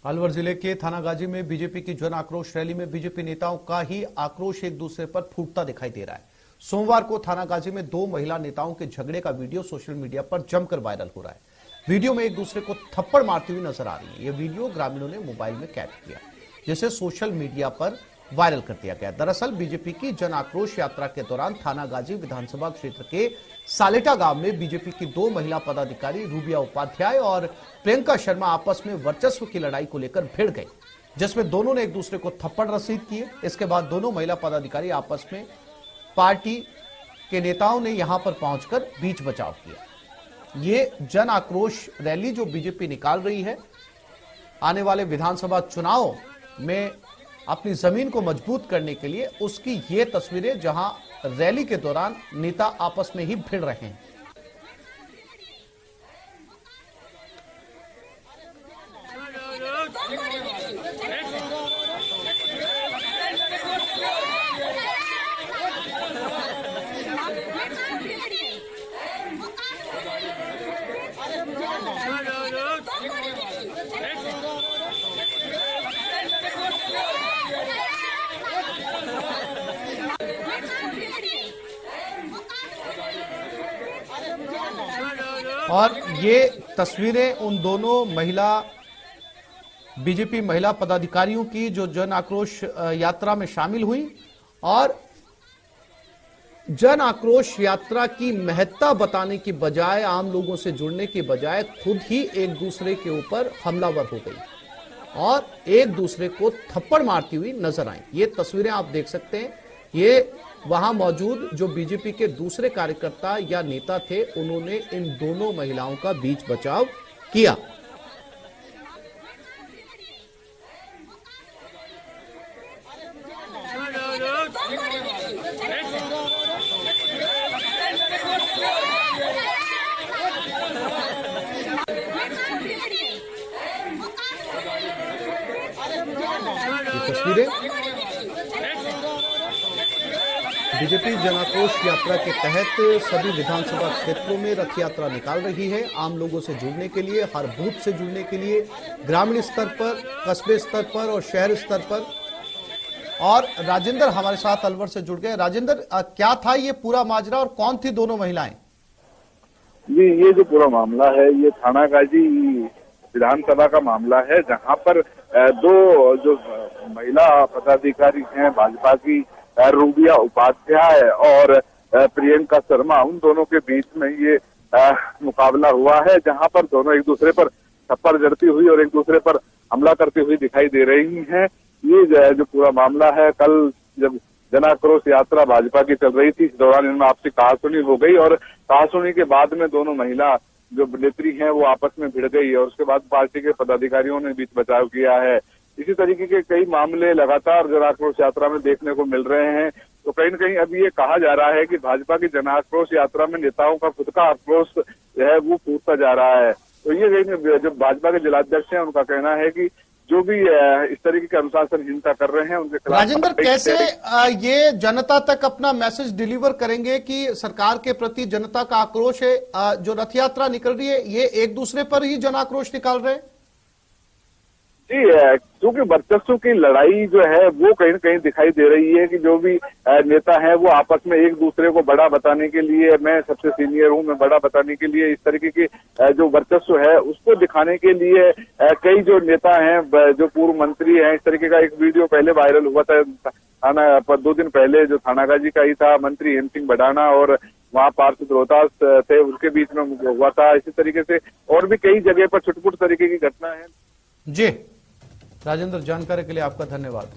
अलवर जिले के थानागाजी में बीजेपी की जन आक्रोश रैली में बीजेपी नेताओं का ही आक्रोश एक दूसरे पर फूटता दिखाई दे रहा है। सोमवार को थानागाजी में दो महिला नेताओं के झगड़े का वीडियो सोशल मीडिया पर जमकर वायरल हो रहा है। वीडियो में एक दूसरे को थप्पड़ मारती हुई नजर आ रही है। यह वीडियो ग्रामीणों ने मोबाइल में कैद किया, जिसे सोशल मीडिया पर वायरल कर दिया गया। दरअसल बीजेपी की जन आक्रोश यात्रा के दौरान थानागाजी विधानसभा क्षेत्र के सालेटा गांव में बीजेपी की दो महिला पदाधिकारी रूबिया उपाध्याय और प्रियंका शर्मा आपस में वर्चस्व की लड़ाई को लेकर भिड़ गई, जिसमें दोनों ने एक दूसरे को थप्पड़ रसीद किए। इसके बाद दोनों महिला पदाधिकारी आपस में पार्टी के नेताओं ने यहां पर पहुंचकर बीच बचाव किया। ये जन आक्रोश रैली जो बीजेपी निकाल रही है, आने वाले विधानसभा चुनाव में अपनी जमीन को मजबूत करने के लिए, उसकी ये तस्वीरें जहां रैली के दौरान नेता आपस में ही भिड़ रहे हैं। और ये तस्वीरें उन दोनों बीजेपी महिला पदाधिकारियों की जो जन आक्रोश यात्रा में शामिल हुई और जन आक्रोश यात्रा की महत्ता बताने की बजाय, आम लोगों से जुड़ने की बजाय खुद ही एक दूसरे के ऊपर हमलावर हो गई और एक दूसरे को थप्पड़ मारती हुई नजर आई। ये तस्वीरें आप देख सकते हैं। ये वहां मौजूद जो बीजेपी के दूसरे कार्यकर्ता या नेता थे, उन्होंने इन दोनों महिलाओं का बीच बचाव किया। ये तस्वीरें बीजेपी जन आक्रोश यात्रा के तहत सभी विधानसभा क्षेत्रों में रथ यात्रा निकाल रही है। आम लोगों से जुड़ने के लिए, हर बूथ से जुड़ने के लिए, ग्रामीण स्तर पर, कस्बे स्तर पर और शहर स्तर पर। और राजेंद्र हमारे साथ अलवर से जुड़ गए। राजेंद्र, क्या था ये पूरा माजरा और कौन थी दोनों महिलाएं? जी, ये जो पूरा मामला है ये थानागाजी विधानसभा का मामला है, जहाँ पर दो जो महिला पदाधिकारी हैं भाजपा की, रूबिया उपाध्याय और प्रियंका शर्मा, उन दोनों के बीच में ये मुकाबला हुआ है, जहां पर दोनों एक दूसरे पर थप्पड़ जड़ती हुई और एक दूसरे पर हमला करती हुई दिखाई दे रही हैं। ये जो पूरा मामला है, कल जब जन आक्रोश यात्रा भाजपा की चल रही थी, इस दौरान इनमें आपसी कहासुनी हो गई और कहासुनी के बाद में दोनों महिला जो नेत्री हैं वो आपस में भिड़ गई और उसके बाद पार्टी के पदाधिकारियों ने बीच बचाव किया है। इसी तरीके के कई मामले लगातार जन आक्रोश यात्रा में देखने को मिल रहे हैं। तो कहीं न कहीं अभी ये कहा जा रहा है कि भाजपा की जन आक्रोश यात्रा में नेताओं का खुद का आक्रोश जो है वो फूटता जा रहा है। तो ये जो भाजपा के जिलाध्यक्ष हैं, उनका कहना है कि जो भी इस तरीके के अनुशासनहीनता कर रहे हैं उनके खिलाफ। राजेंद्र, कैसे ये जनता तक अपना मैसेज डिलीवर करेंगे कि सरकार के प्रति जनता का आक्रोश है? जो रथ यात्रा निकल रही है, ये एक दूसरे पर ही जन आक्रोश निकाल रहे हैं? जी, क्योंकि वर्चस्व की लड़ाई जो है वो कहीं न कहीं दिखाई दे रही है कि जो भी नेता है वो आपस में एक दूसरे को बड़ा बताने के लिए, मैं सबसे सीनियर हूं, मैं बड़ा बताने के लिए, इस तरीके की जो वर्चस्व है उसको दिखाने के लिए कई जो नेता हैं, जो पूर्व मंत्री हैं, इस तरीके का एक वीडियो पहले वायरल हुआ था थाना पर 2 दिन पहले, जो थानागाजी का ही था। मंत्री हेम सिंह बढ़ाना और वहाँ पार्षद रोहतास थे, उसके बीच में हुआ था। इसी तरीके से और भी कई जगह पर छुटपुट तरीके की घटना है। जी राजेंद्र, जानकारी के लिए आपका धन्यवाद।